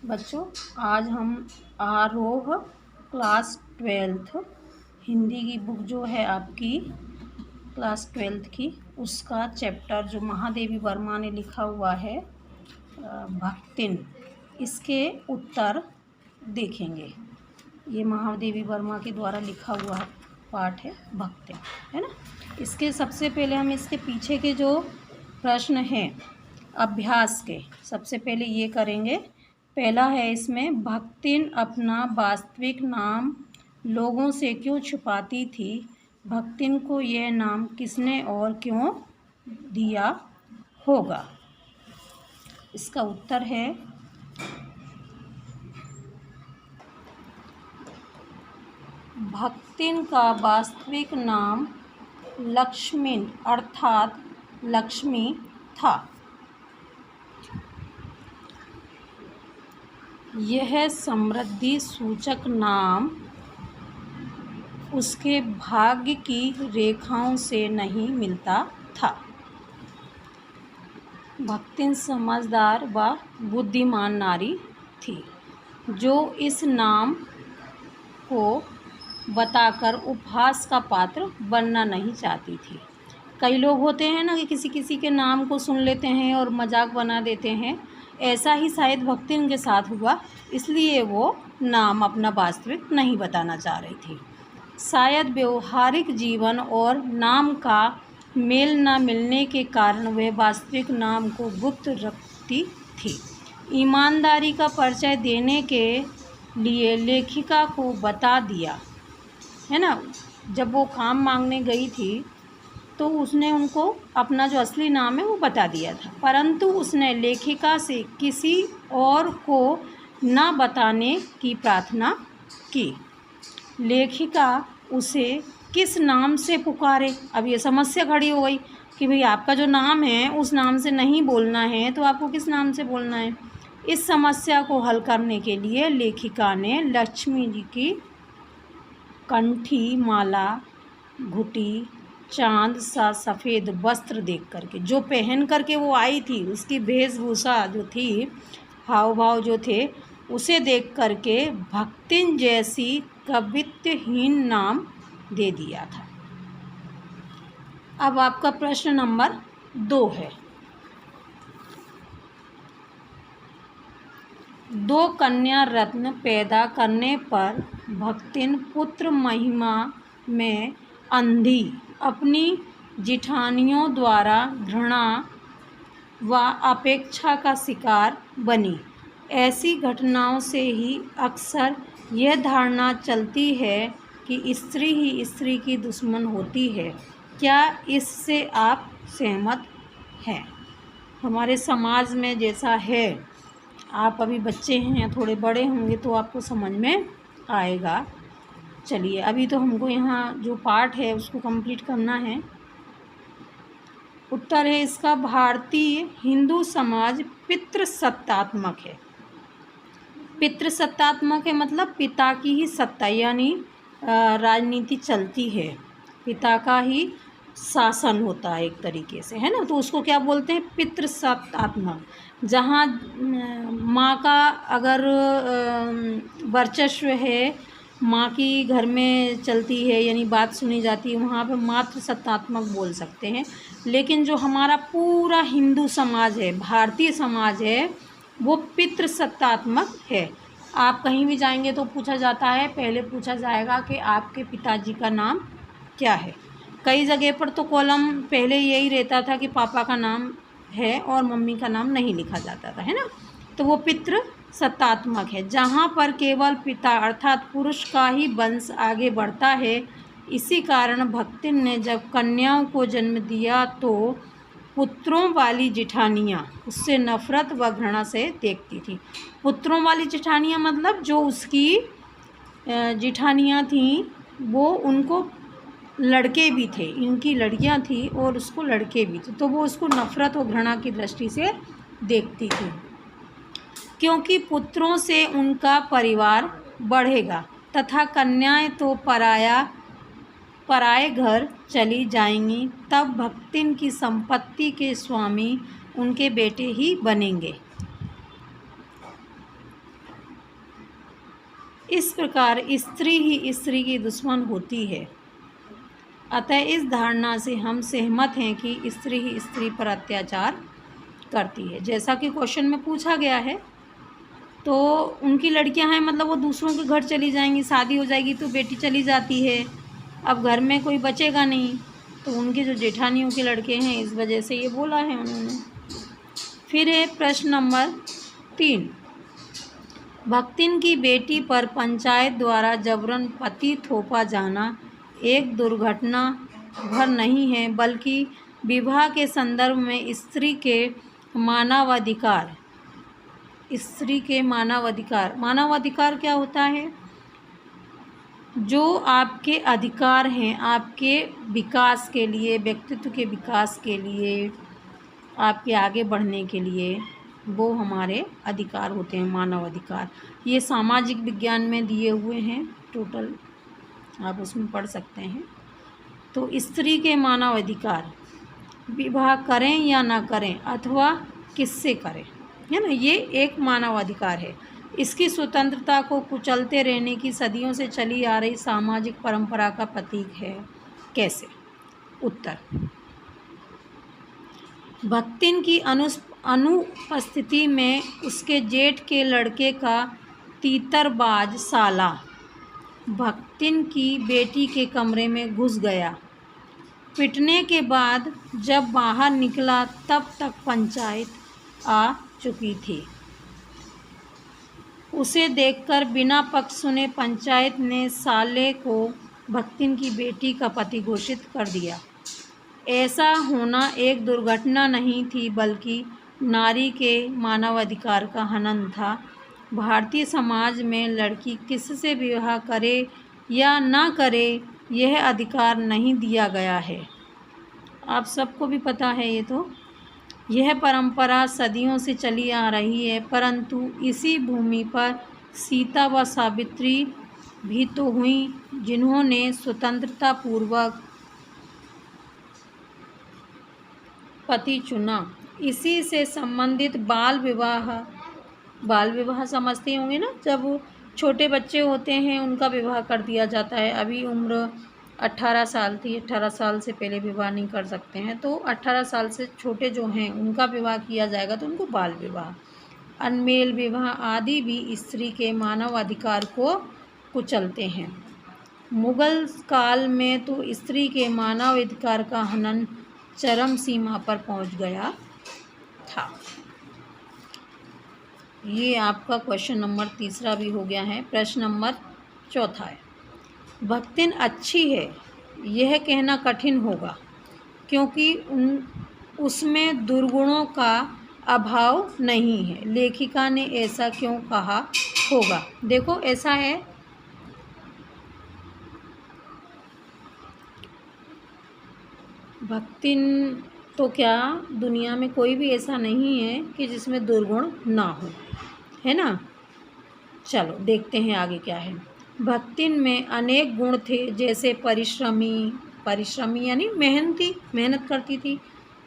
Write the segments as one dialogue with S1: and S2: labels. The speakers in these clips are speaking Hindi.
S1: बच्चों, आज हम आरोह क्लास 12th हिंदी की बुक जो है आपकी क्लास 12th की, उसका चैप्टर जो महादेवी वर्मा ने लिखा हुआ है भक्तिन, इसके उत्तर देखेंगे। ये महादेवी वर्मा के द्वारा लिखा हुआ पाठ है भक्तिन, है ना। इसके सबसे पहले हम इसके पीछे के जो प्रश्न हैं अभ्यास के, सबसे पहले ये करेंगे। पहला है इसमें, भक्तिन अपना वास्तविक नाम लोगों से क्यों छुपाती थी? भक्तिन को यह नाम किसने और क्यों दिया होगा? इसका उत्तर है भक्तिन का वास्तविक नाम लक्ष्मीन अर्थात लक्ष्मी था। यह समृद्धि सूचक नाम उसके भाग्य की रेखाओं से नहीं मिलता था। भक्तिन समझदार व बुद्धिमान नारी थी, जो इस नाम को बताकर उपहास का पात्र बनना नहीं चाहती थी। कई लोग होते हैं ना कि किसी किसी के नाम को सुन लेते हैं और मजाक बना देते हैं। ऐसा ही शायद भक्तिन के साथ हुआ, इसलिए वो नाम अपना वास्तविक नहीं बताना चाह रही थी। शायद व्यवहारिक जीवन और नाम का मेल न मिलने के कारण वह वास्तविक नाम को गुप्त रखती थी। ईमानदारी का परिचय देने के लिए लेखिका को बता दिया, है ना। जब वो काम मांगने गई थी तो उसने उनको अपना जो असली नाम है वो बता दिया था, परंतु उसने लेखिका से किसी और को न बताने की प्रार्थना की। लेखिका उसे किस नाम से पुकारे? अब ये समस्या खड़ी हो गई कि भाई आपका जो नाम है उस नाम से नहीं बोलना है, तो आपको किस नाम से बोलना है? इस समस्या को हल करने के लिए लेखिका ने लक्ष्मी जी की कंठी, माला, घुटी, चांद सा सफ़ेद वस्त्र देख करके, जो पहन करके वो आई थी, उसकी वेशभूषा जो थी, हाव भाव जो थे, उसे देख करके भक्तिन जैसी कवित्वहीन नाम दे दिया था। अब आपका प्रश्न नंबर 2 है। 2 कन्या रत्न पैदा करने पर भक्तिन पुत्र महिमा में अंधी, अपनी जिठानियों द्वारा घृणा व अपेक्षा का शिकार बनी। ऐसी घटनाओं से ही अक्सर यह धारणा चलती है कि स्त्री ही स्त्री की दुश्मन होती है। क्या इससे आप सहमत हैं? हमारे समाज में जैसा है, आप अभी बच्चे हैं, थोड़े बड़े होंगे तो आपको समझ में आएगा। चलिए, अभी तो हमको यहाँ जो पाठ है उसको कंप्लीट करना है। उत्तर है इसका, भारतीय हिंदू समाज पितृसत्तात्मक है। पितृसत्तात्मक है मतलब पिता की ही सत्ता, यानी राजनीति चलती है, पिता का ही शासन होता है एक तरीके से, है ना। तो उसको क्या बोलते हैं? पितृसत्तात्मक। जहाँ माँ का अगर वर्चस्व है, माँ की घर में चलती है, यानी बात सुनी जाती है, वहाँ पे मातृसत्तात्मक बोल सकते हैं। लेकिन जो हमारा पूरा हिंदू समाज है, भारतीय समाज है, वो पितृसत्तात्मक है। आप कहीं भी जाएंगे तो पूछा जाता है, पहले पूछा जाएगा कि आपके पिताजी का नाम क्या है। कई जगह पर तो कॉलम पहले यही रहता था कि पापा का नाम है और मम्मी का नाम नहीं लिखा जाता था, है ना। तो वो पितृसत्तात्मक है, जहाँ पर केवल पिता अर्थात पुरुष का ही वंश आगे बढ़ता है। इसी कारण भक्तिन ने जब कन्याओं को जन्म दिया तो पुत्रों वाली जिठानियाँ उससे नफरत व घृणा से देखती थी। पुत्रों वाली जिठानियाँ मतलब जो उसकी जिठानियाँ थीं, वो उनको लड़के भी थे, इनकी लड़कियां थी और उसको लड़के भी थे, तो वो उसको नफ़रत और घृणा की दृष्टि से देखती थी, क्योंकि पुत्रों से उनका परिवार बढ़ेगा तथा कन्याएं तो पराए घर चली जाएंगी। तब भक्तिन की संपत्ति के स्वामी उनके बेटे ही बनेंगे। इस प्रकार स्त्री ही स्त्री की दुश्मन होती है। अतः इस धारणा से हम सहमत हैं कि स्त्री ही स्त्री पर अत्याचार करती है। जैसा कि क्वेश्चन में पूछा गया है, तो उनकी लड़कियां हैं, मतलब वो दूसरों के घर चली जाएंगी, शादी हो जाएगी तो बेटी चली जाती है, अब घर में कोई बचेगा नहीं, तो उनके जो जेठानियों के लड़के हैं, इस वजह से ये बोला है उन्होंने। फिर है प्रश्न नंबर 3, भक्तिन की बेटी पर पंचायत द्वारा जबरन पति थोपा जाना एक दुर्घटना भर नहीं है, बल्कि विवाह के संदर्भ में स्त्री के मानवाधिकार मानवाधिकार क्या होता है? जो आपके अधिकार हैं, आपके विकास के लिए, व्यक्तित्व के विकास के लिए, आपके आगे बढ़ने के लिए, वो हमारे अधिकार होते हैं, मानव अधिकार। ये सामाजिक विज्ञान में दिए हुए हैं, टोटल आप उसमें पढ़ सकते हैं। तो स्त्री के मानव अधिकार, विवाह करें या ना करें अथवा किससे करें, है ना, ये एक मानव अधिकार है। इसकी स्वतंत्रता को कुचलते रहने की सदियों से चली आ रही सामाजिक परंपरा का प्रतीक है। कैसे? उत्तर, भक्तिन की अनुपस्थिति में उसके जेठ के लड़के का तीतरबाज साला भक्तिन की बेटी के कमरे में घुस गया। पिटने के बाद जब बाहर निकला तब तक पंचायत आ चुकी थी। उसे देखकर बिना पक्ष सुने पंचायत ने साले को भक्तिन की बेटी का पति घोषित कर दिया। ऐसा होना एक दुर्घटना नहीं थी, बल्कि नारी के मानवाधिकार का हनन था। भारतीय समाज में लड़की किससे विवाह करे या ना करे, यह अधिकार नहीं दिया गया है। आप सबको भी पता है ये तो। यह परंपरा सदियों से चली आ रही है, परंतु इसी भूमि पर सीता व सावित्री भी तो हुई, जिन्होंने स्वतंत्रता पूर्वक पति चुना। इसी से संबंधित बाल विवाह समझते होंगे ना, जब छोटे बच्चे होते हैं उनका विवाह कर दिया जाता है। अभी उम्र 18 साल थी, 18 साल से पहले विवाह नहीं कर सकते हैं, तो 18 साल से छोटे जो हैं उनका विवाह किया जाएगा, तो उनको बाल विवाह, अनमेल विवाह आदि भी स्त्री के मानव अधिकार को कुचलते हैं। मुगल काल में तो स्त्री के मानव अधिकार का हनन चरम सीमा पर पहुंच गया था। ये आपका क्वेश्चन नंबर 3 भी हो गया है। प्रश्न नंबर 4 है, भक्तिन अच्छी है यह कहना कठिन होगा, क्योंकि उसमें दुर्गुणों का अभाव नहीं है। लेखिका ने ऐसा क्यों कहा होगा? देखो, ऐसा है, भक्तिन तो क्या दुनिया में कोई भी ऐसा नहीं है कि जिसमें दुर्गुण ना हो, है ना। चलो देखते हैं आगे क्या है। भक्तिन में अनेक गुण थे, जैसे परिश्रमी यानी मेहनत करती थी।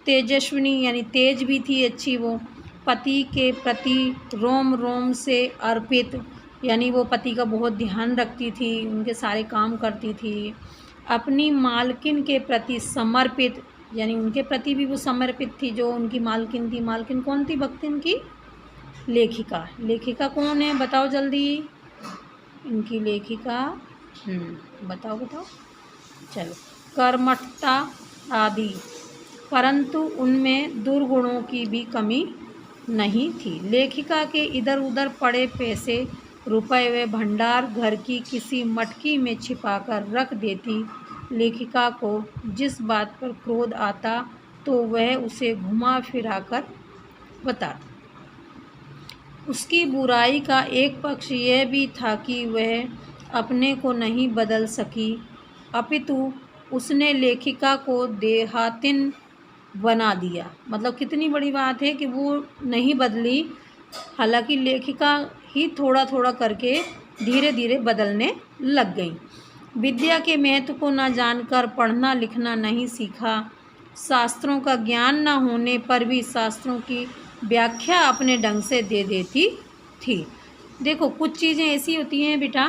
S1: तेजस्विनी यानी तेज भी थी, अच्छी वो। पति के प्रति रोम रोम से अर्पित यानी वो पति का बहुत ध्यान रखती थी, उनके सारे काम करती थी। अपनी मालकिन के प्रति समर्पित यानी उनके प्रति भी वो समर्पित थी, जो उनकी मालकिन थी। मालकिन कौन थी भक्तिन की? लेखिका। लेखिका कौन है बताओ जल्दी, इनकी लेखिका बताओ। चलो, कर्मठता आदि, परंतु उनमें दुर्गुणों की भी कमी नहीं थी। लेखिका के इधर उधर पड़े पैसे, रुपए व भंडार घर की किसी मटकी में छिपाकर रख देती। लेखिका को जिस बात पर क्रोध आता तो वह उसे घुमा फिरा कर बताती। उसकी बुराई का एक पक्ष यह भी था कि वह अपने को नहीं बदल सकी, अपितु उसने लेखिका को देहातिन बना दिया। मतलब कितनी बड़ी बात है कि वो नहीं बदली, हालांकि लेखिका ही थोड़ा थोड़ा करके धीरे धीरे बदलने लग गई। विद्या के महत्व को न जानकर पढ़ना लिखना नहीं सीखा। शास्त्रों का ज्ञान न होने पर भी शास्त्रों की व्याख्या अपने ढंग से दे देती थी। देखो कुछ चीज़ें ऐसी होती हैं बेटा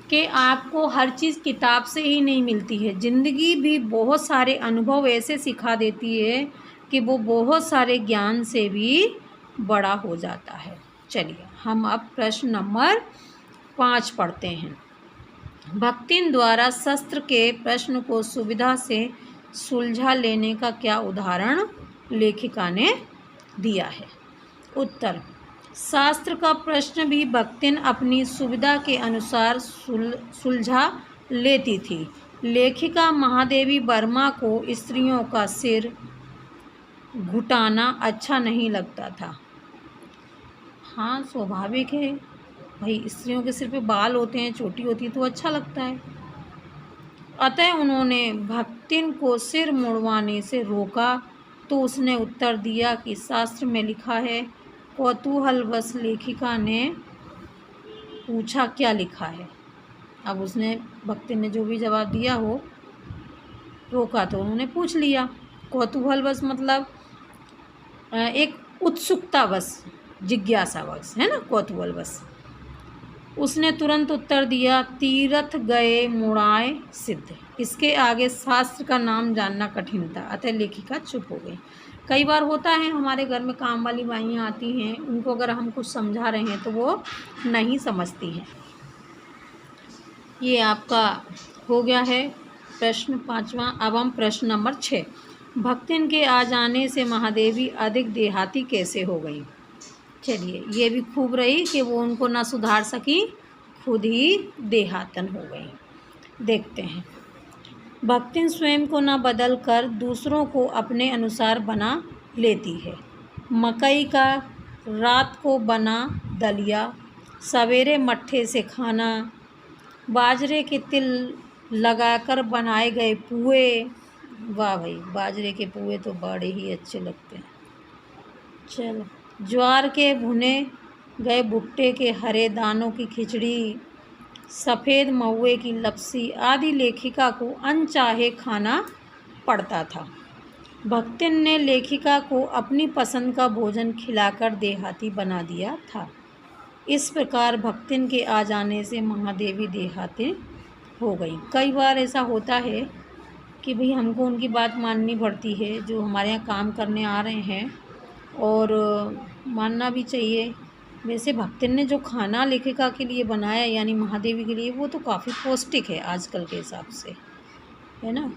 S1: कि आपको हर चीज़ किताब से ही नहीं मिलती है। ज़िंदगी भी बहुत सारे अनुभव ऐसे सिखा देती है कि वो बहुत सारे ज्ञान से भी बड़ा हो जाता है। चलिए हम अब प्रश्न नंबर 5 पढ़ते हैं। भक्तिन द्वारा शस्त्र के प्रश्न को सुविधा से सुलझा लेने का क्या उदाहरण लेखिका ने दिया है? उत्तर, शास्त्र का प्रश्न भी भक्तिन अपनी सुविधा के अनुसार सुलझा लेती थी। लेखिका महादेवी वर्मा को स्त्रियों का सिर घुटाना अच्छा नहीं लगता था। हाँ, स्वाभाविक है भाई, स्त्रियों के सिर पे बाल होते हैं, चोटी होती है तो अच्छा लगता है। अतः उन्होंने भक्तिन को सिर मुड़वाने से रोका तो उसने उत्तर दिया कि शास्त्र में लिखा है। कौतूहलवश लेखिका ने पूछा क्या लिखा है। अब उसने भक्तिन ने जो भी जवाब दिया हो, रोका तो उन्होंने पूछ लिया। कौतूहलवश मतलब एक उत्सुकतावश, जिज्ञासावश, है ना, कौतूहलवश। उसने तुरंत उत्तर दिया, तीरथ गए मुड़ाए सिद्ध। इसके आगे शास्त्र का नाम जानना कठिन था, अतः लेखिका चुप हो गई। कई बार होता है हमारे घर में काम वाली बाइयाँ आती हैं, उनको अगर हम कुछ समझा रहे हैं तो वो नहीं समझती हैं। ये आपका हो गया है प्रश्न 5वां। अब हम प्रश्न नंबर 6। भक्तिन के आ जाने से महादेवी अधिक देहाती कैसे हो गई? चलिए, ये भी खूब रही कि वो उनको ना सुधार सकी, खुद ही देहातन हो गई। देखते हैं। भक्तिन स्वयं को ना बदल कर दूसरों को अपने अनुसार बना लेती है। मकई का रात को बना दलिया, सवेरे मट्ठे से खाना, बाजरे के तिल लगाकर बनाए गए पुए। वाह भाई, बाजरे के पुए तो बड़े ही अच्छे लगते हैं। चलो, ज्वार के भुने गए भुट्टे के हरे दानों की खिचड़ी, सफ़ेद महुए की लपसी आदि लेखिका को अनचाहे खाना पड़ता था। भक्तिन ने लेखिका को अपनी पसंद का भोजन खिलाकर देहाती बना दिया था। इस प्रकार भक्तिन के आ जाने से महादेवी देहाती हो गई। कई बार ऐसा होता है कि भाई हमको उनकी बात माननी पड़ती है, जो हमारे यहाँ काम करने आ रहे हैं, और मानना भी चाहिए। वैसे भक्तिन ने जो खाना लेखिका के लिए बनाया, यानी महादेवी के लिए, वो तो काफ़ी पौष्टिक है आजकल के हिसाब से, है ना।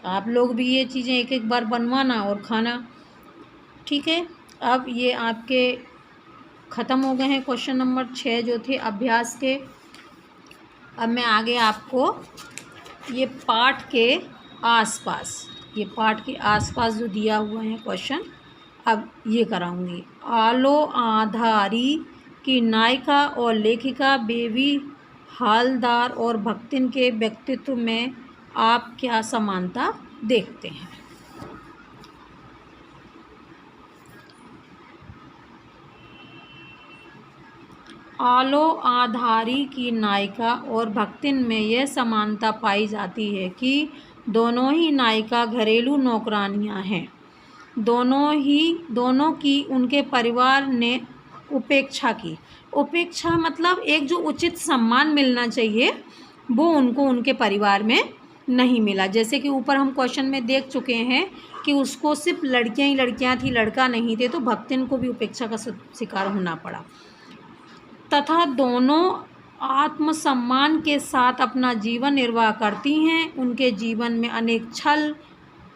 S1: आप लोग भी ये चीज़ें एक एक बार बनवाना और खाना, ठीक है। अब ये आपके ख़त्म हो गए हैं क्वेश्चन नंबर 6 जो थे अभ्यास के। अब मैं आगे आपको ये पाठ के आसपास जो दिया हुआ है क्वेश्चन, अब ये कराऊंगी। आलो आधारी की नायिका और लेखिका बेबी हालदार और भक्तिन के व्यक्तित्व में आप क्या समानता देखते हैं? आलो आधारी की नायिका और भक्तिन में यह समानता पाई जाती है कि दोनों ही नायिका घरेलू नौकरानियां हैं। दोनों की उनके परिवार ने उपेक्षा की। उपेक्षा मतलब एक जो उचित सम्मान मिलना चाहिए वो उनको उनके परिवार में नहीं मिला। जैसे कि ऊपर हम क्वेश्चन में देख चुके हैं कि उसको सिर्फ लड़कियां ही लड़कियां थी, लड़का नहीं थे, तो भक्तिन को भी उपेक्षा का शिकार होना पड़ा। तथा दोनों आत्मसम्मान के साथ अपना जीवन निर्वाह करती हैं। उनके जीवन में अनेक छल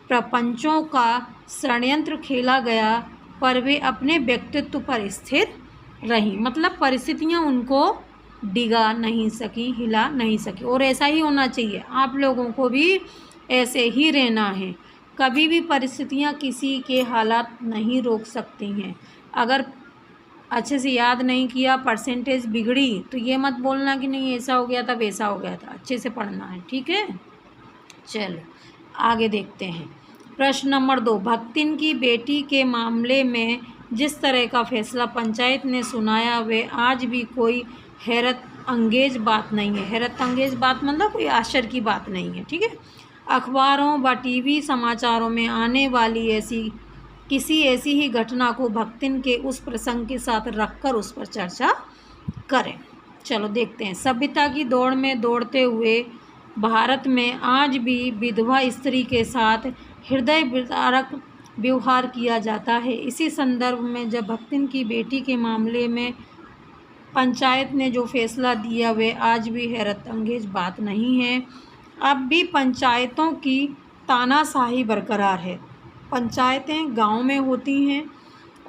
S1: प्रपंचों का षड्यंत्र खेला गया, पर वे अपने व्यक्तित्व पर स्थिर रहीं। मतलब परिस्थितियां उनको डिगा नहीं सकी, हिला नहीं सकी। और ऐसा ही होना चाहिए, आप लोगों को भी ऐसे ही रहना है। कभी भी परिस्थितियां किसी के हालात नहीं रोक सकती हैं। अगर अच्छे से याद नहीं किया, परसेंटेज बिगड़ी, तो ये मत बोलना कि नहीं ऐसा हो गया था वैसा हो गया था। अच्छे से पढ़ना है, ठीक है। चलो आगे देखते हैं। प्रश्न नंबर 2। भक्तिन की बेटी के मामले में जिस तरह का फैसला पंचायत ने सुनाया वे आज भी कोई हैरत अंगेज बात नहीं है। हैरत अंगेज बात मतलब कोई आश्चर्य की बात नहीं है, ठीक है। अखबारों व टीवी समाचारों में आने वाली किसी ऐसी ही घटना को भक्तिन के उस प्रसंग के साथ रखकर उस पर चर्चा करें। चलो देखते हैं। सभ्यता की दौड़ में दौड़ते हुए भारत में आज भी विधवा स्त्री के साथ हृदय विदारक व्यवहार किया जाता है। इसी संदर्भ में जब भक्तिन की बेटी के मामले में पंचायत ने जो फैसला दिया वे आज भी हैरत अंगेज बात नहीं है। अब भी पंचायतों की तानाशाही बरकरार है। पंचायतें गांव में होती हैं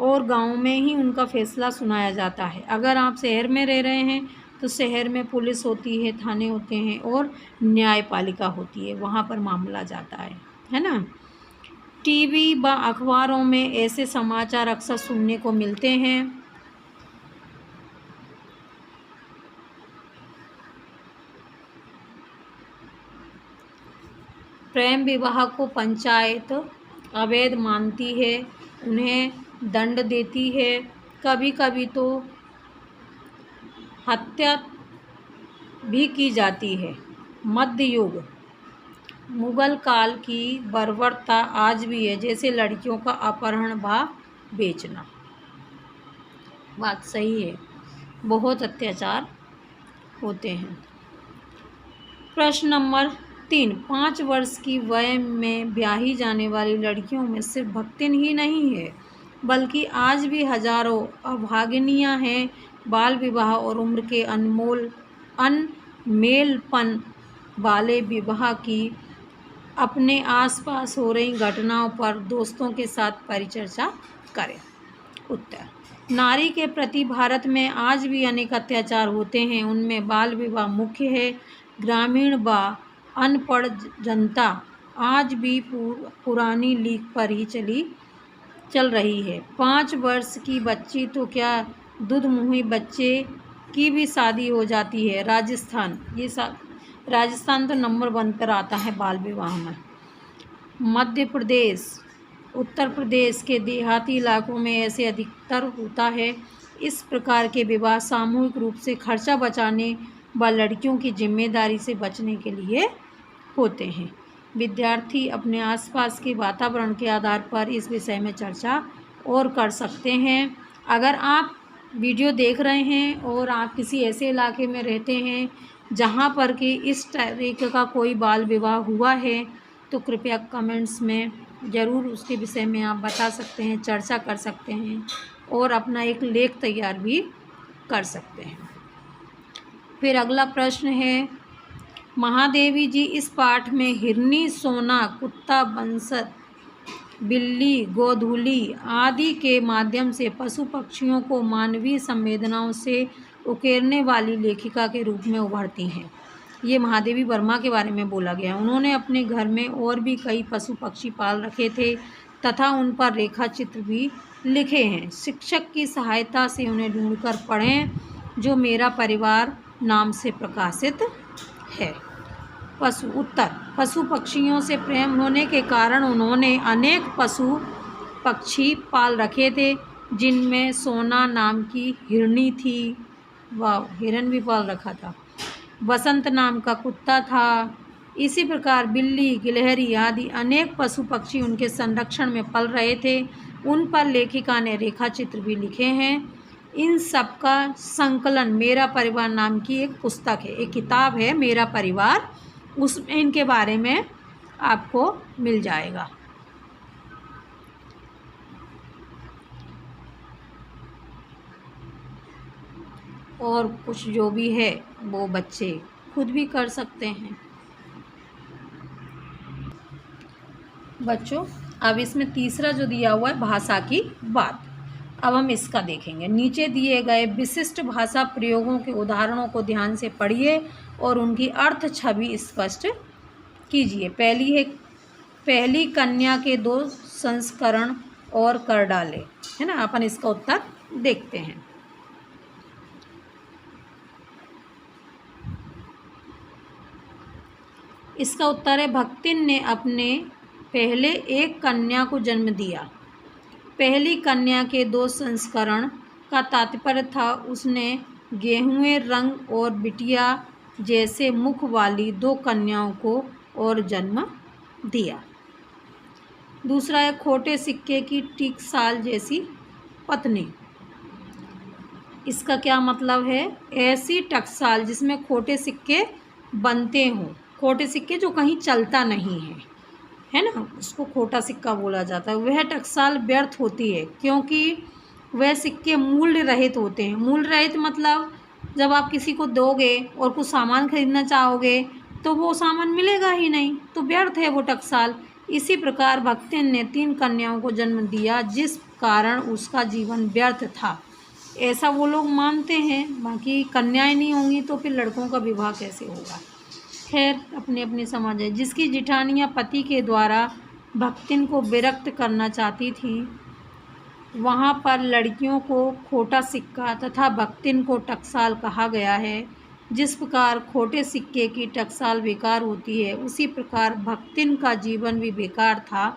S1: और गांव में ही उनका फैसला सुनाया जाता है। अगर आप शहर में रह रहे हैं तो शहर में पुलिस होती है, थाने होते हैं और न्यायपालिका होती है, वहाँ पर मामला जाता है ना। टीवी व अखबारों में ऐसे समाचार अक्सर सुनने को मिलते हैं। प्रेम विवाह को पंचायत अवैध मानती है, उन्हें दंड देती है, कभी कभी तो हत्या भी की जाती है। मध्य युग मुगल काल की बर्बरता आज भी है, जैसे लड़कियों का अपहरण व बेचना। बात सही है, बहुत अत्याचार होते हैं। प्रश्न नंबर 3, 5 वर्ष की वय में ब्याही जाने वाली लड़कियों में सिर्फ भक्तिन ही नहीं है बल्कि आज भी हजारों अभागिनियां हैं। बाल विवाह और उम्र के अनमेलपन वाले विवाह की अपने आसपास हो रही घटनाओं पर दोस्तों के साथ परिचर्चा करें। उत्तर, नारी के प्रति भारत में आज भी अनेक अत्याचार होते हैं। उनमें बाल विवाह मुख्य है। ग्रामीण व अनपढ़ जनता आज भी पुरानी लीक पर ही चल रही है। 5 वर्ष की बच्ची तो क्या, दूधमुंही बच्चे की भी शादी हो जाती है। राजस्थान तो नंबर 1 पर आता है बाल विवाह में। मध्य प्रदेश, उत्तर प्रदेश के देहाती इलाकों में ऐसे अधिकतर होता है। इस प्रकार के विवाह सामूहिक रूप से खर्चा बचाने व लड़कियों की जिम्मेदारी से बचने के लिए होते हैं। विद्यार्थी अपने आसपास के वातावरण के आधार पर इस विषय में चर्चा और कर सकते हैं। अगर आप वीडियो देख रहे हैं और आप किसी ऐसे इलाके में रहते हैं जहां पर कि इस तरीके का कोई बाल विवाह हुआ है तो कृपया कमेंट्स में ज़रूर उसके विषय में आप बता सकते हैं, चर्चा कर सकते हैं और अपना एक लेख तैयार भी कर सकते हैं। फिर अगला प्रश्न है, महादेवी जी इस पाठ में हिरनी, सोना, कुत्ता, बंसर, बिल्ली, गोधूली आदि के माध्यम से पशु पक्षियों को मानवीय संवेदनाओं से उकेरने वाली लेखिका के रूप में उभरती हैं। ये महादेवी वर्मा के बारे में बोला गया। उन्होंने अपने घर में और भी कई पशु पक्षी पाल रखे थे तथा उन पर रेखा चित्र भी लिखे हैं। शिक्षक की सहायता से उन्हें ढूंढकर पढ़ें, जो मेरा परिवार नाम से प्रकाशित है। उत्तर, पशु पक्षियों से प्रेम होने के कारण उन्होंने अनेक पशु पक्षी पाल रखे थे, जिनमें सोना नाम की हिरनी थी, वाह, हिरन भी पाल रखा था। बसंत नाम का कुत्ता था। इसी प्रकार बिल्ली, गिलहरी आदि अनेक पशु पक्षी उनके संरक्षण में पल रहे थे। उन पर लेखिका ने रेखा चित्र भी लिखे हैं। इन सब का संकलन मेरा परिवार नाम की एक पुस्तक है, एक किताब है मेरा परिवार, उसमें इनके बारे में आपको मिल जाएगा। और कुछ जो भी है वो बच्चे खुद भी कर सकते हैं। बच्चों, अब इसमें तीसरा जो दिया हुआ है भाषा की बात, अब हम इसका देखेंगे। नीचे दिए गए विशिष्ट भाषा प्रयोगों के उदाहरणों को ध्यान से पढ़िए और उनकी अर्थ छवि स्पष्ट कीजिए। पहली कन्या के 2 संस्करण और कर डाले, है ना। अपन इसका उत्तर देखते हैं। इसका उत्तर है, भक्तिन ने अपने पहले एक कन्या को जन्म दिया। पहली कन्या के 2 संस्करण का तात्पर्य था उसने गेहुए रंग और बिटिया जैसे मुख वाली 2 कन्याओं को और जन्म दिया। दूसरा है, खोटे सिक्के की टीकसाल जैसी पत्नी। इसका क्या मतलब है? ऐसी टकसाल जिसमें खोटे सिक्के बनते हों, खोटे सिक्के जो कहीं चलता नहीं है ना, उसको खोटा सिक्का बोला जाता है। वह टकसाल व्यर्थ होती है क्योंकि वह सिक्के मूल्य रहित होते हैं। मूल्य रहित मतलब जब आप किसी को दोगे और कुछ सामान खरीदना चाहोगे तो वो सामान मिलेगा ही नहीं, तो व्यर्थ है वो टकसाल। इसी प्रकार भक्तिन ने 3 कन्याओं को जन्म दिया जिस कारण उसका जीवन व्यर्थ था, ऐसा वो लोग मानते हैं। बाकी कन्याएं नहीं होंगी तो फिर लड़कों का विवाह कैसे होगा? खैर, अपनी अपनी समझ है। जिसकी जिठानियाँ पति के द्वारा भक्तिन को विरक्त करना चाहती थी, वहाँ पर लड़कियों को खोटा सिक्का तथा भक्तिन को टकसाल कहा गया है। जिस प्रकार खोटे सिक्के की टकसाल बेकार होती है, उसी प्रकार भक्तिन का जीवन भी बेकार था।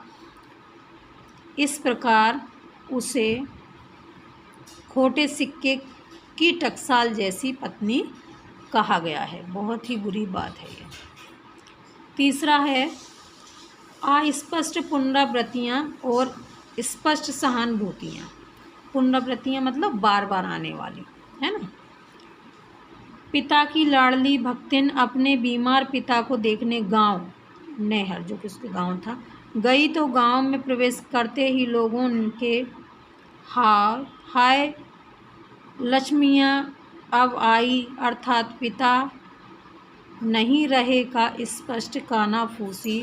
S1: इस प्रकार उसे खोटे सिक्के की टकसाल जैसी पत्नी कहा गया है। बहुत ही बुरी बात है ये। तीसरा है अस्पष्ट पुनरावृत्तियाँ और स्पष्ट सहानुभूतियाँ। पुनरावृत्तियाँ मतलब बार बार आने वाली, है ना। पिता की लाडली भक्तिन अपने बीमार पिता को देखने गांव नहर, जो कि उसके गांव था, गई तो गांव में प्रवेश करते ही लोगों के हाय लक्ष्मियाँ अब आई अर्थात पिता नहीं रहे का स्पष्ट कानाफूसी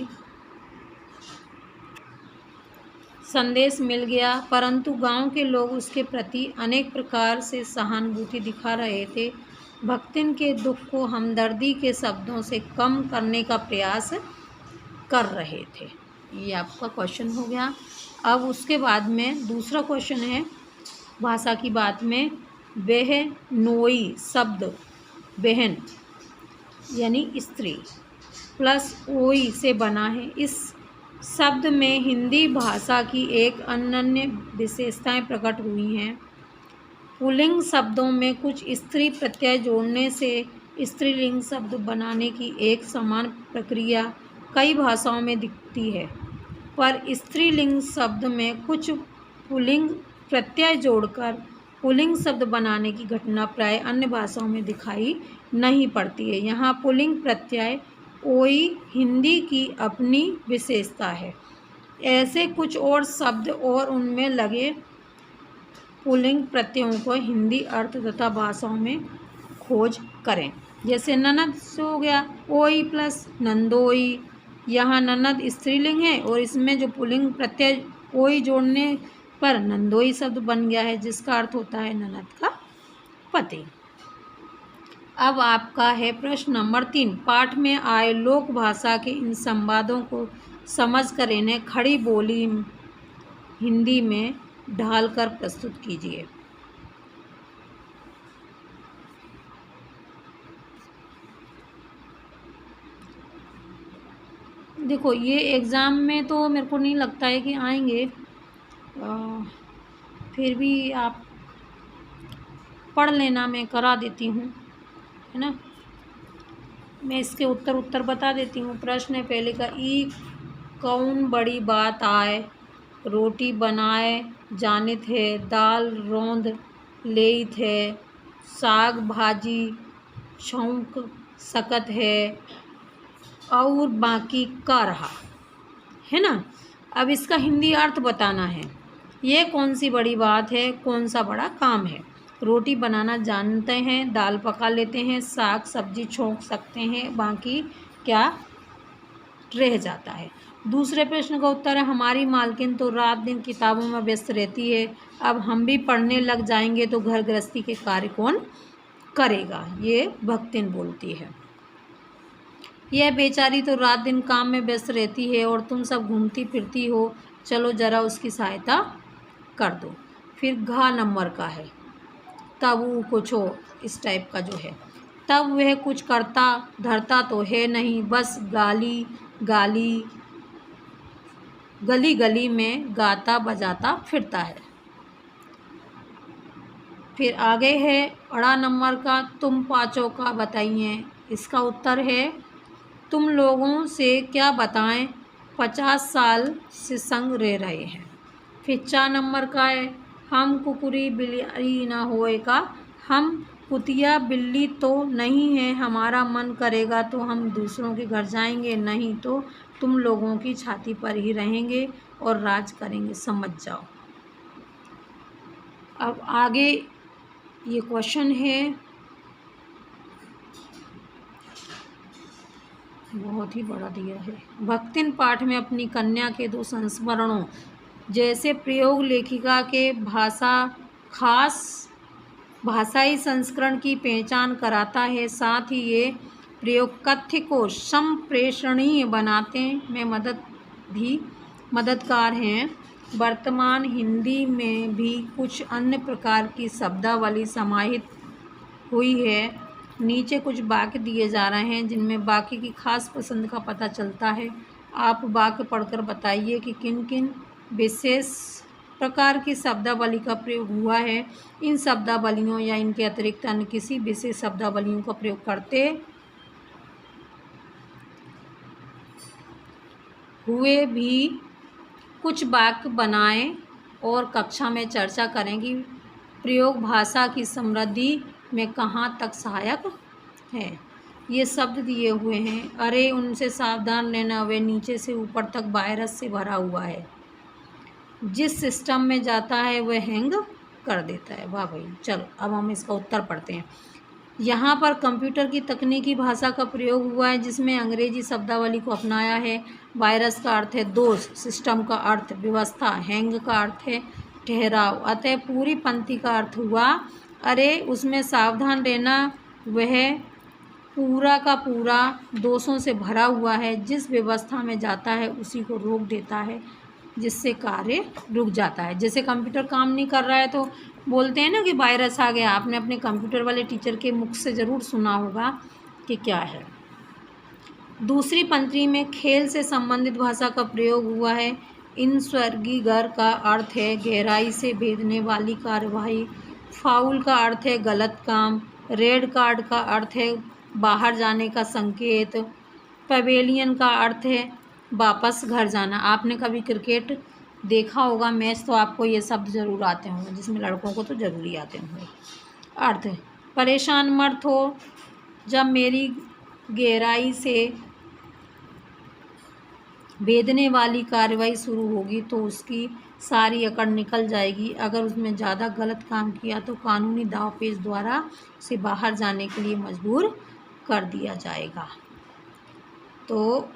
S1: संदेश मिल गया। परंतु गांव के लोग उसके प्रति अनेक प्रकार से सहानुभूति दिखा रहे थे। भक्तिन के दुख को हमदर्दी के शब्दों से कम करने का प्रयास कर रहे थे। ये आपका क्वेश्चन हो गया। अब उसके बाद में दूसरा क्वेश्चन है भाषा की बात में, बेहनोई शब्द बहन यानी स्त्री प्लस ओई से बना है। इस शब्द में हिंदी भाषा की एक अनन्य विशेषताएं प्रकट हुई हैं। पुल्लिंग शब्दों में कुछ स्त्री प्रत्यय जोड़ने से स्त्रीलिंग शब्द बनाने की एक समान प्रक्रिया कई भाषाओं में दिखती है, पर स्त्रीलिंग शब्द में कुछ पुल्लिंग प्रत्यय जोड़कर पुल्लिंग शब्द बनाने की घटना प्राय अन्य भाषाओं में दिखाई नहीं पड़ती है। यहाँ पुल्लिंग प्रत्यय ओई हिंदी की अपनी विशेषता है। ऐसे कुछ और शब्द और उनमें लगे पुल्लिंग प्रत्ययों को हिंदी अर्थ तथा भाषाओं में खोज करें। जैसे ननद से हो गया ओई प्लस नंदोई। यहाँ ननद स्त्रीलिंग है और इसमें जो पुल्लिंग प्रत्यय ओई जोड़ने पर नंदोई शब्द बन गया है, जिसका अर्थ होता है ननद का पति। अब आपका है प्रश्न नंबर 3। पाठ में आए लोक भाषा के इन संवादों को समझकर इन्हें खड़ी बोली हिंदी में ढालकर प्रस्तुत कीजिए। देखो, ये एग्ज़ाम में तो मेरे को नहीं लगता है कि आएंगे, फिर भी आप पढ़ लेना, मैं करा देती हूँ, है ना। मैं इसके उत्तर बता देती हूँ। प्रश्न है पहले का, ई कौन बड़ी बात आए, रोटी बनाए जानित है, दाल रौंद लेइत है, साग भाजी छौंक सकत है और बाकी का रहा, है ना। अब इसका हिंदी अर्थ बताना है। ये कौन सी बड़ी बात है, कौन सा बड़ा काम है। रोटी बनाना जानते हैं, दाल पका लेते हैं, साग सब्जी छौंक सकते हैं, बाकी क्या रह जाता है। दूसरे प्रश्न का उत्तर है, हमारी मालकिन तो रात दिन किताबों में व्यस्त रहती है, अब हम भी पढ़ने लग जाएंगे तो घर गृहस्थी के कार्य कौन करेगा। ये भक्तिन बोलती है। यह बेचारी तो रात दिन काम में व्यस्त रहती है और तुम सब घूमती फिरती हो, चलो ज़रा उसकी सहायता कर दो। फिर घ नंबर का है, तब वो कुछ हो, इस टाइप का जो है, तब वह कुछ करता धरता तो है नहीं, बस गाली गाली गली गली में गाता बजाता फिरता है। फिर आगे है अड़ा नंबर का, तुम पाँचों का बताइए। इसका उत्तर है, तुम लोगों से क्या बताएं, 50 साल से संग रह रहे हैं। फिर 4 नंबर का है, हम कुकुरी बिलारी ना होए का हम कुतिया बिल्ली तो नहीं है, हमारा मन करेगा तो हम दूसरों के घर जाएंगे, नहीं तो तुम लोगों की छाती पर ही रहेंगे और राज करेंगे, समझ जाओ। अब आगे ये क्वेश्चन है, बहुत ही बड़ा दिया है। भक्तिन पाठ में अपनी कन्या के 2 संस्मरणों जैसे प्रयोग लेखिका के खास भाषाई संस्करण की पहचान कराता है, साथ ही ये प्रयोग कथ्य को संप्रेषणीय बनाने में मददगार हैं। वर्तमान हिंदी में भी कुछ अन्य प्रकार की शब्दावली समाहित हुई है। नीचे कुछ वाक्य दिए जा रहे हैं जिनमें वाक्य की खास पसंद का पता चलता है। आप वाक्य पढ़कर बताइए कि किन किन विशेष प्रकार की शब्दावली का प्रयोग हुआ है। इन शब्दावलियों या इनके अतिरिक्त अन्य किसी विशेष शब्दावलियों का प्रयोग करते हुए भी कुछ वाक्य बनाएं और कक्षा में चर्चा करें कि प्रयोग भाषा की समृद्धि में कहाँ तक सहायक है। ये शब्द दिए हुए हैं। अरे उनसे सावधान रहना, वे नीचे से ऊपर तक वायरस से भरा हुआ है, जिस सिस्टम में जाता है वह हैंग कर देता है। वाह भाई। चलो अब हम इसका उत्तर पढ़ते हैं। यहाँ पर कंप्यूटर की तकनीकी भाषा का प्रयोग हुआ है जिसमें अंग्रेजी शब्दावली को अपनाया है। वायरस का अर्थ है दोष, सिस्टम का अर्थ व्यवस्था, हैंग का अर्थ है ठहराव। अतः पूरी पंक्ति का अर्थ हुआ अरे उसमें सावधान रहना, वह पूरा का पूरा दोषों से भरा हुआ है, जिस व्यवस्था में जाता है उसी को रोक देता है, जिससे कार्य रुक जाता है। जैसे कंप्यूटर काम नहीं कर रहा है तो बोलते हैं ना कि वायरस आ गया। आपने अपने कंप्यूटर वाले टीचर के मुख से ज़रूर सुना होगा कि क्या है। दूसरी पंक्ति में खेल से संबंधित भाषा का प्रयोग हुआ है। इन स्वर्गीगर का अर्थ है गहराई से भेदने वाली कार्यवाही। फाउल का अर्थ है गलत काम। रेड कार्ड का अर्थ है बाहर जाने का संकेत। पवेलियन का अर्थ है वापस घर जाना। आपने कभी क्रिकेट देखा होगा मैच तो आपको ये शब्द ज़रूर आते होंगे, जिसमें लड़कों को तो ज़रूर ही आते होंगे। अर्थ है परेशान मत हो, जब मेरी गहराई से भेदने वाली कार्रवाई शुरू होगी तो उसकी सारी अकड़ निकल जाएगी। अगर उसमें ज़्यादा गलत काम किया तो कानूनी दावपेच द्वारा उसे बाहर जाने के लिए मजबूर कर दिया जाएगा। तो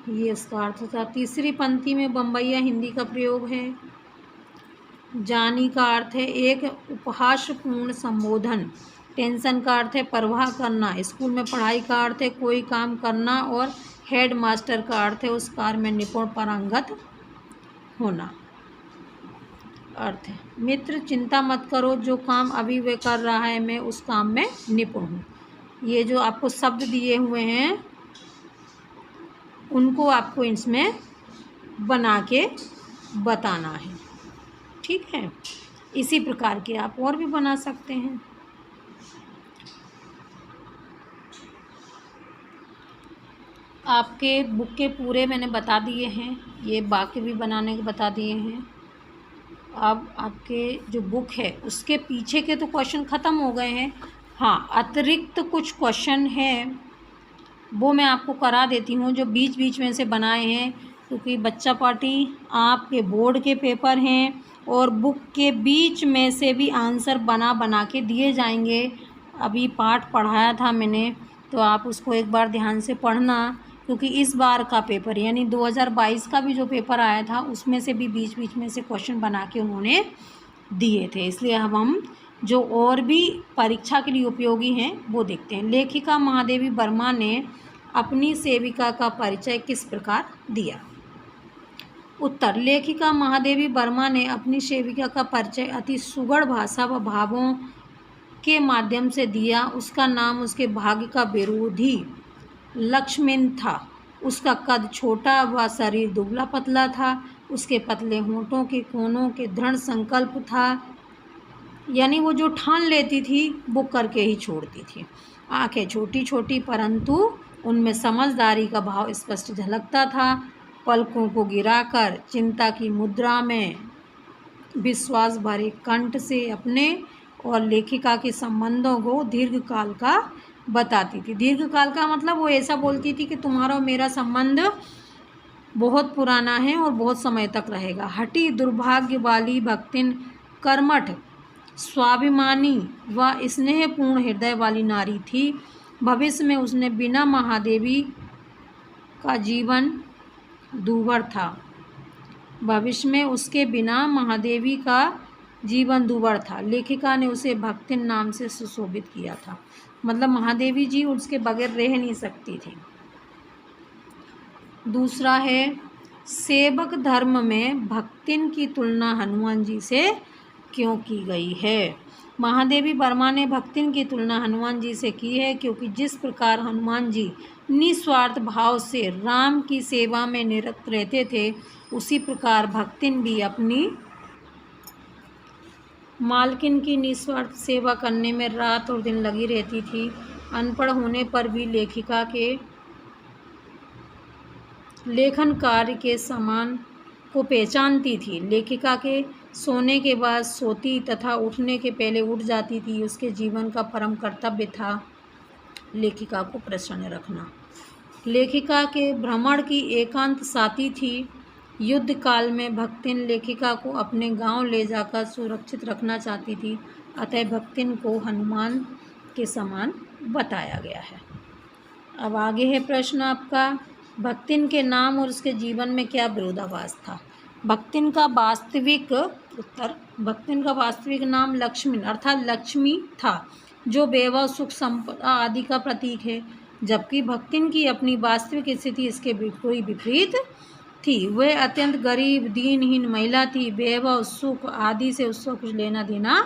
S1: ये इसका अर्थ था। तीसरी पंक्ति में बम्बैया हिंदी का प्रयोग है। जानी का अर्थ है एक उपहासपूर्ण संबोधन। टेंशन का अर्थ है परवाह करना। स्कूल में पढ़ाई का अर्थ है कोई काम करना। और हेड मास्टर का अर्थ है उस कार्य में निपुण पारंगत होना। अर्थ है मित्र चिंता मत करो, जो काम अभी वह कर रहा है मैं उस काम में निपुण हूँ। ये जो आपको शब्द दिए हुए हैं उनको आपको इसमें बना के बताना है, ठीक है। इसी प्रकार के आप और भी बना सकते हैं। आपके बुक के पूरे मैंने बता दिए हैं, ये वाक्य भी बनाने के बता दिए हैं। अब आपके जो बुक है उसके पीछे के तो क्वेश्चन ख़त्म हो गए हैं। हाँ, अतिरिक्त कुछ क्वेश्चन हैं वो मैं आपको करा देती हूँ, जो बीच बीच में से बनाए हैं, क्योंकि बच्चा पार्टी आपके बोर्ड के पेपर हैं और बुक के बीच में से भी आंसर बना बना के दिए जाएंगे। अभी पाठ पढ़ाया था मैंने, तो आप उसको एक बार ध्यान से पढ़ना, क्योंकि इस बार का पेपर यानी 2022 का भी जो पेपर आया था उसमें से भी बीच बीच में से क्वेश्चन बना के उन्होंने दिए थे। इसलिए अब हम जो और भी परीक्षा के लिए उपयोगी हैं वो देखते हैं। लेखिका महादेवी वर्मा ने अपनी सेविका का परिचय किस प्रकार दिया? उत्तर, लेखिका महादेवी वर्मा ने अपनी सेविका का परिचय अति सुगढ़ भाषा व भावों के माध्यम से दिया। उसका नाम उसके भाग्य का विरोधी लक्ष्मण था। उसका कद छोटा व शरीर दुबला पतला था। उसके पतले होंठों के कोनों के दृढ़ संकल्प था, यानी वो जो ठान लेती थी वो करके ही छोड़ती थी। आंखें छोटी छोटी परंतु उनमें समझदारी का भाव स्पष्ट झलकता था। पलकों को गिराकर चिंता की मुद्रा में विश्वास भरे कंठ से अपने और लेखिका के संबंधों को दीर्घकाल का बताती थी। दीर्घकाल का मतलब वो ऐसा बोलती थी कि तुम्हारा और मेरा संबंध बहुत पुराना है और बहुत समय तक रहेगा। हठी दुर्भाग्य वाली भक्तिन कर्मठ स्वाभिमानी व स्नेहपूर्ण हृदय वाली नारी थी। भविष्य में उसने बिना महादेवी का जीवन दूभर था। भविष्य में उसके बिना महादेवी का जीवन दूभर था। लेखिका ने उसे भक्तिन नाम से सुशोभित किया था। मतलब महादेवी जी उसके बगैर रह नहीं सकती थी। दूसरा है, सेवक धर्म में भक्तिन की तुलना हनुमान जी से क्यों की गई है। महादेवी वर्मा ने भक्तिन की तुलना हनुमान जी से की है क्योंकि जिस प्रकार हनुमान जी निस्वार्थ भाव से राम की सेवा में निरत रहते थे, उसी प्रकार भक्तिन भी अपनी मालकिन की निस्वार्थ सेवा करने में रात और दिन लगी रहती थी। अनपढ़ होने पर भी लेखिका के लेखन कार्य के समान को पहचानती थी। लेखिका के सोने के बाद सोती तथा उठने के पहले उठ जाती थी। उसके जीवन का परम कर्तव्य था लेखिका को प्रसन्न रखना। लेखिका के भ्रमण की एकांत साथी थी। युद्ध काल में भक्तिन लेखिका को अपने गांव ले जाकर सुरक्षित रखना चाहती थी, अतः भक्तिन को हनुमान के समान बताया गया है। अब आगे है प्रश्न आपका, भक्तिन के नाम और उसके जीवन में क्या विरोधाभास था। भक्तिन का वास्तविक उत्तर, भक्तिन का वास्तविक नाम लक्ष्मी अर्थात लक्ष्मी था, जो वैभव सुख संपदा आदि का प्रतीक है, जबकि भक्तिन की अपनी वास्तविक स्थिति इसके बिल्कुल विपरीत थी। वह अत्यंत गरीब दीनहीन महिला थी। वैभव सुख आदि से उसका कुछ लेना देना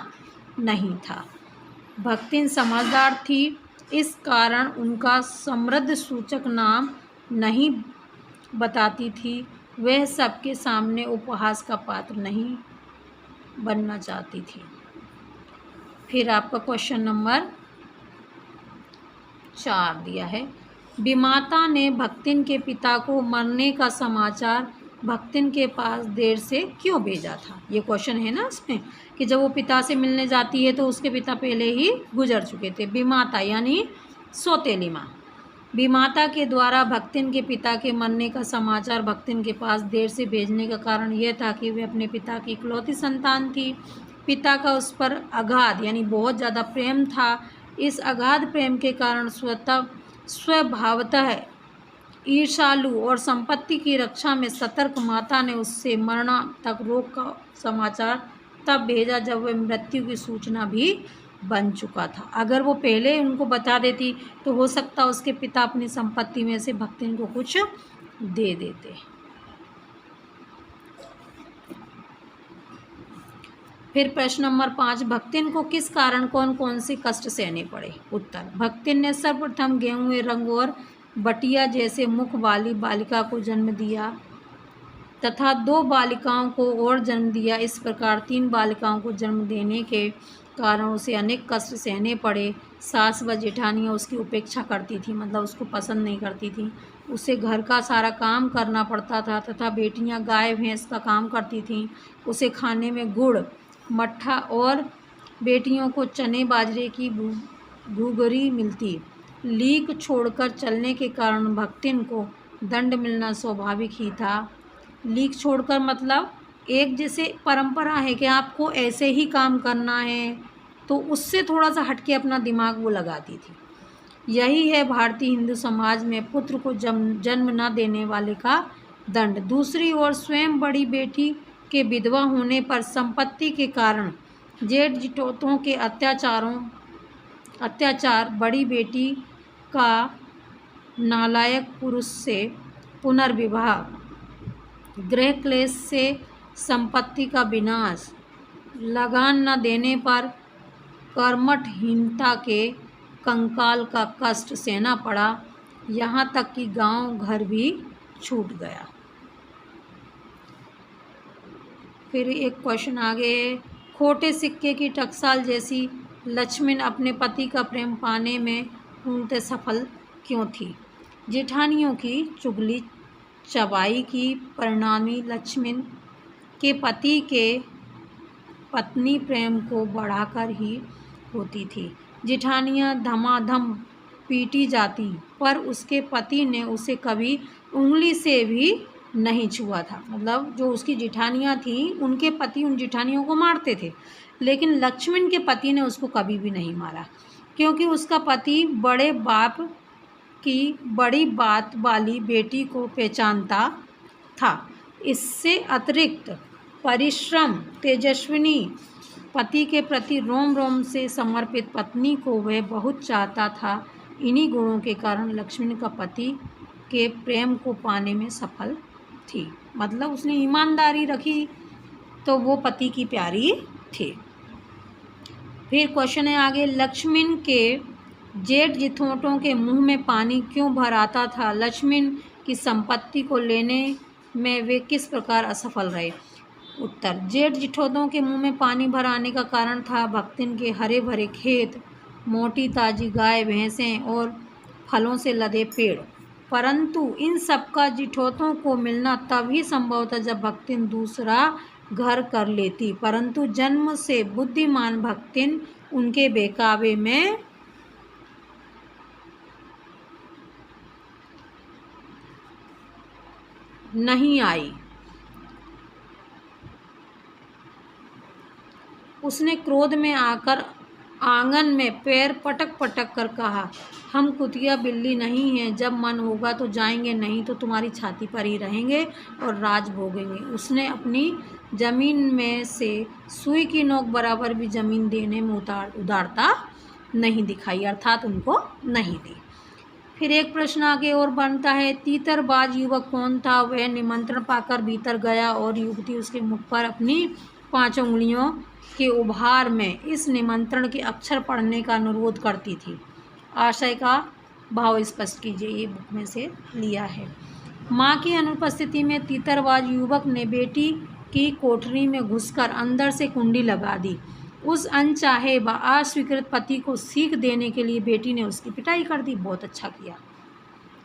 S1: नहीं था। भक्तिन समझदार थी, इस कारण उनका समृद्ध सूचक नाम नहीं बताती थी। वह सबके सामने उपहास का पात्र नहीं बनना चाहती थी। फिर आपका क्वेश्चन नंबर 4 दिया है, विमाता ने भक्तिन के पिता को मरने का समाचार भक्तिन के पास देर से क्यों भेजा था। ये क्वेश्चन है ना इसमें कि जब वो पिता से मिलने जाती है तो उसके पिता पहले ही गुजर चुके थे। विमाता यानी सौतेली माँ। विमाता के द्वारा भक्तिन के पिता के मरने का समाचार भक्तिन के पास देर से भेजने का कारण यह था कि वे अपने पिता की इकलौती संतान थी। पिता का उस पर अगाध यानी बहुत ज़्यादा प्रेम था। इस अगाध प्रेम के कारण स्वभावतः ईर्ष्यालु और संपत्ति की रक्षा में सतर्क माता ने उससे मरना तक रोक का समाचार तब भेजा जब वह मृत्यु की सूचना भी बन चुका था। अगर वो पहले उनको बता देती तो हो सकता उसके पिता अपनी संपत्ति में से भक्तिन को कुछ दे देते। फिर प्रश्न नंबर 5, भक्तिन को किस कारण कौन कौन से कष्ट सहने पड़े। उत्तर, भक्तिन ने सर्वप्रथम गेहूं रंग और बटिया जैसे मुख वाली बालिका को जन्म दिया तथा 2 बालिकाओं को और जन्म दिया। इस प्रकार 3 बालिकाओं को जन्म देने के कारण उसे अनेक कष्ट सहने पड़े। सास व जेठानियाँ उसकी उपेक्षा करती थी, मतलब उसको पसंद नहीं करती थी। उसे घर का सारा काम करना पड़ता था तथा बेटियां गाय भैंस का काम करती थीं। उसे खाने में गुड़ मट्ठा और बेटियों को चने बाजरे की घुघरी मिलती। लीक छोड़कर चलने के कारण भक्तिन को दंड मिलना स्वाभाविक ही था। लीक छोड़कर मतलब एक जैसे परंपरा है कि आपको ऐसे ही काम करना है, तो उससे थोड़ा सा हटके अपना दिमाग वो लगाती थी। यही है भारतीय हिंदू समाज में पुत्र को जन्म न देने वाले का दंड। दूसरी ओर स्वयं बड़ी बेटी के विधवा होने पर संपत्ति के कारण जेठ जिठौतों के अत्याचार, बड़ी बेटी का नालायक पुरुष से पुनर्विवाह, गृह क्लेश से संपत्ति का विनाश, लगान न देने पर कर्मठहीनता के कंकाल का कष्ट सहना पड़ा। यहाँ तक कि गांव घर भी छूट गया। फिर एक क्वेश्चन आगे, खोटे सिक्के की टकसाल जैसी लक्ष्मण अपने पति का प्रेम पाने में पूर्णतः सफल क्यों थी। जेठानियों की चुगली चबाई की परिणामी लक्ष्मण के पति के पत्नी प्रेम को बढ़ाकर ही होती थी। जिठानियाँ धमाधम पीटी जाती, पर उसके पति ने उसे कभी उंगली से भी नहीं छुआ था। मतलब जो उसकी जिठानियाँ थीं, उनके पति उन जिठानियों को मारते थे, लेकिन लक्ष्मण के पति ने उसको कभी भी नहीं मारा, क्योंकि उसका पति बड़े बाप की बड़ी बात वाली बेटी को पहचानता था। इससे अतिरिक्त परिश्रम, तेजस्विनी, पति के प्रति रोम रोम से समर्पित पत्नी को वह बहुत चाहता था। इन्हीं गुणों के कारण लक्ष्मण का पति के प्रेम को पाने में सफल थी। मतलब उसने ईमानदारी रखी तो वो पति की प्यारी थी। फिर क्वेश्चन है आगे, लक्ष्मण के जेठ जिठोटों के मुंह में पानी क्यों भर आता था? लक्ष्मण की संपत्ति को लेने में वे किस प्रकार असफल रहे? उत्तर, जेठ जिठोटों के मुंह में पानी भर आने का कारण था भक्तिन के हरे भरे खेत, मोटी ताजी गाय भैंसें और फलों से लदे पेड़। परंतु इन सबका जिठोतों को मिलना तभी संभव था जब भक्तिन दूसरा घर कर लेती, परंतु जन्म से बुद्धिमान भक्तिन उनके बेकाबे में नहीं आई। उसने क्रोध में आकर आंगन में पैर पटक पटक कर कहा, हम कुतिया बिल्ली नहीं हैं, जब मन होगा तो जाएंगे, नहीं तो तुम्हारी छाती पर ही रहेंगे और राज भोगेंगे। उसने अपनी जमीन में से सुई की नोक बराबर भी जमीन देने में उदारता नहीं दिखाई, अर्थात उनको नहीं दी। फिर एक प्रश्न आगे और बनता है, तीतरबाज युवक कौन था? वह निमंत्रण पाकर भीतर गया और युवती उसके मुख पर अपनी 5 उंगलियों के उभार में इस निमंत्रण के अक्षर पढ़ने का अनुरोध करती थी। आशय का भाव स्पष्ट कीजिए, ये बुक में से लिया है। माँ की अनुपस्थिति में तीतरबाज युवक ने बेटी की कोठरी में घुसकर अंदर से कुंडी लगा दी। उस अनचाहे व अस्वीकृत पति को सीख देने के लिए बेटी ने उसकी पिटाई कर दी। बहुत अच्छा किया।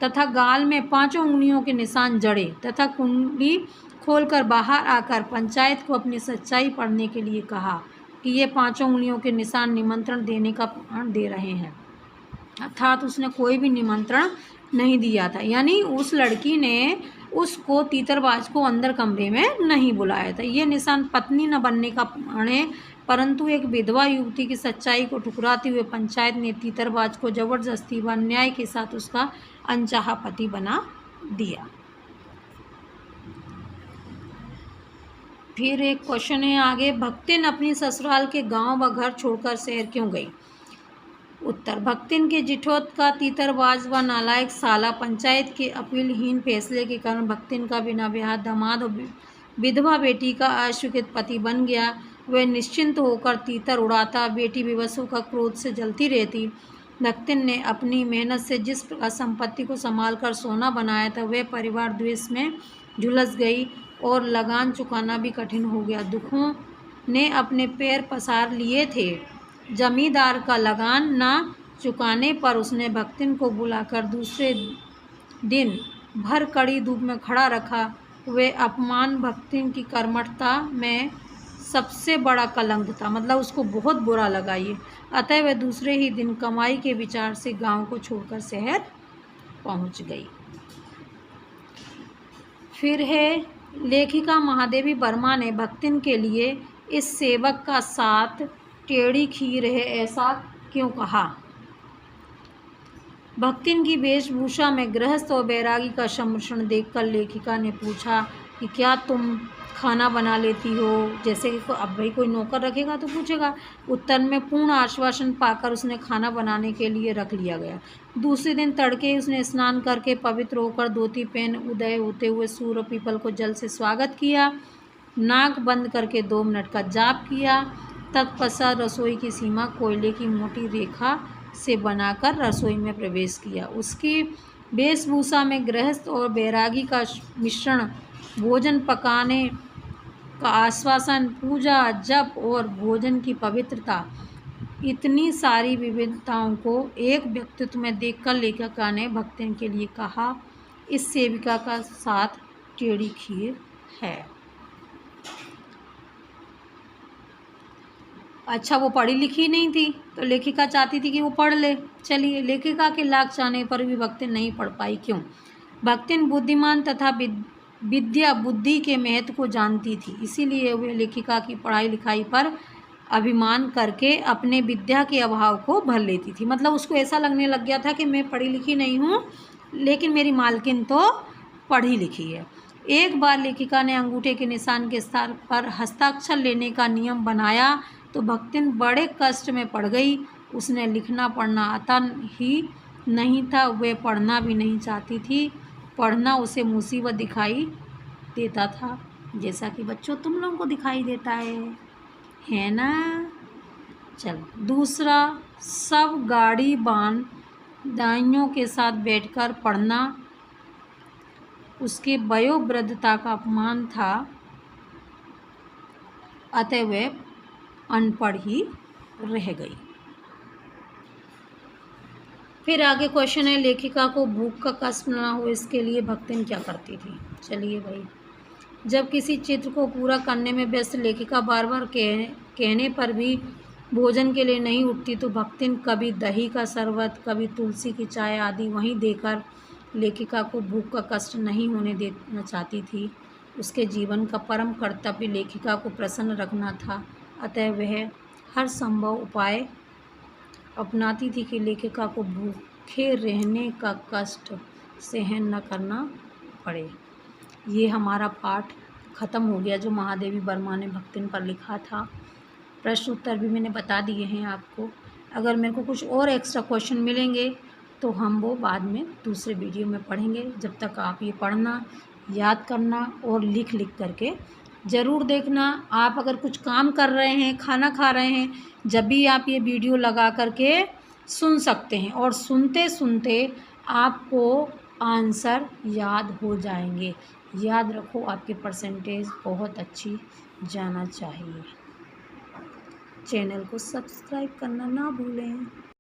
S1: तथा गाल में 5 उंगलियों के निशान जड़े तथा कुंडी खोलकर बाहर आकर पंचायत को अपनी सच्चाई पढ़ने के लिए कहा कि ये 5 उंगलियों के निशान निमंत्रण देने का प्रमाण दे रहे हैं। अर्थात उसने कोई भी निमंत्रण नहीं दिया था, यानी उस लड़की ने उसको तीतरबाज को अंदर कमरे में नहीं बुलाया था। ये निशान पत्नी न बनने का प्रमाण है, परंतु एक विधवा युवती की सच्चाई को ठुकराते हुए पंचायत ने तीतरबाज को जबरदस्ती व अन्याय के साथ उसका अनचाहा पति बना दिया। फिर एक क्वेश्चन है आगे, भक्तिन अपनी ससुराल के गांव व घर छोड़कर शहर क्यों गई? उत्तर, भक्तिन के जिठोत का तीतरबाज व नालायक साला पंचायत के अपीलहीन फैसले के कारण भक्तिन का बिना ब्याह दामाद और विधवा बेटी का अस्वीकृत पति बन गया। वह निश्चिंत होकर तीतर उड़ाता, बेटी विवश होकर क्रोध से जलती रहती। भक्तिन ने अपनी मेहनत से जिस प्रकार संपत्ति को संभाल कर सोना बनाया था, वह परिवार द्वेष में झुलस गई और लगान चुकाना भी कठिन हो गया। दुखों ने अपने पैर पसार लिए थे। जमींदार का लगान न चुकाने पर उसने भक्तिन को बुलाकर दूसरे दिन भर कड़ी धूप में खड़ा रखा। वह अपमान भक्तिन की कर्मठता में सबसे बड़ा कलंक था। मतलब उसको बहुत बुरा लगा ये। अतः वह दूसरे ही दिन कमाई के विचार से गांव को छोड़कर शहर पहुंच गई। फिर है, लेखिका महादेवी वर्मा ने भक्तिन के लिए इस सेवक का साथ टेढ़ी खीर है ऐसा क्यों कहा? भक्तिन की वेशभूषा में गृहस्थ और बैरागी का सम्मिश्रण देखकर लेखिका ने पूछा कि क्या तुम खाना बना लेती हो? जैसे कि अब भाई कोई नौकर रखेगा तो पूछेगा। उत्तर में पूर्ण आश्वासन पाकर उसने खाना बनाने के लिए रख लिया गया। दूसरे दिन तड़के उसने स्नान करके पवित्र होकर धोती पहन उदय होते हुए सूर्य पीपल को जल से स्वागत किया। नाक बंद करके 2 मिनट का जाप किया। तत्पश्चात रसोई की सीमा कोयले की मोटी रेखा से बनाकर रसोई में प्रवेश किया। उसकी वेशभूषा में गृहस्थ और बैरागी का मिश्रण, भोजन पकाने का आश्वासन, पूजा जप और भोजन की पवित्रता, इतनी सारी विविधताओं को एक व्यक्तित्व में देखकर लेखिका ने भक्तिन के लिए कहा, इस सेविका का साथ टेढ़ी खीर है। अच्छा वो पढ़ी लिखी नहीं थी, तो लेखिका चाहती थी कि वो पढ़ ले। चलिए, लेखिका के लाख चाहने पर भी भक्तिन नहीं पढ़ पाई। क्यों? भक्तिन बुद्धिमान तथा विद्या बुद्धि के महत्व को जानती थी, इसीलिए वह लेखिका की पढ़ाई लिखाई पर अभिमान करके अपने विद्या के अभाव को भर लेती थी। मतलब उसको ऐसा लगने लग गया था कि मैं पढ़ी लिखी नहीं हूँ, लेकिन मेरी मालकिन तो पढ़ी लिखी है। एक बार लेखिका ने अंगूठे के निशान के स्थान पर हस्ताक्षर लेने का नियम बनाया तो भक्तिन बड़े कष्ट में पड़ गई। उसने लिखना पढ़ना आता ही नहीं था, वह पढ़ना भी नहीं चाहती थी। पढ़ना उसे मुसीबत दिखाई देता था, जैसा कि बच्चों तुम लोगों को दिखाई देता है ना। चलो दूसरा, सब गाड़ी बान दाइयों के साथ बैठकर पढ़ना उसके वयोवृद्धता का अपमान था, अतः वह अनपढ़ ही रह गई। फिर आगे क्वेश्चन है, लेखिका को भूख का कष्ट ना हो इसके लिए भक्तिन क्या करती थी। चलिए भाई, जब किसी चित्र को पूरा करने में व्यस्त लेखिका बार बार कहने पर भी भोजन के लिए नहीं उठती तो भक्तिन कभी दही का शरबत, कभी तुलसी की चाय आदि वहीं देकर लेखिका को भूख का कष्ट नहीं होने देना चाहती थी। उसके जीवन का परम कर्तव्य लेखिका को प्रसन्न रखना था, अतः वह हर संभव उपाय अपनाती थी कि लेखिका को भूखे रहने का कष्ट सहन न करना पड़े। ये हमारा पाठ ख़त्म हो गया जो महादेवी वर्मा ने भक्तिन पर लिखा था। प्रश्न उत्तर भी मैंने बता दिए हैं आपको। अगर मेरे को कुछ और एक्स्ट्रा क्वेश्चन मिलेंगे तो हम वो बाद में दूसरे वीडियो में पढ़ेंगे। जब तक आप ये पढ़ना, याद करना और लिख करके ज़रूर देखना। आप अगर कुछ काम कर रहे हैं, खाना खा रहे हैं, जब भी आप ये वीडियो लगा करके सुन सकते हैं और सुनते सुनते आपको आंसर याद हो जाएंगे। याद रखो, आपके परसेंटेज बहुत अच्छी जाना चाहिए। चैनल को सब्सक्राइब करना ना भूलें।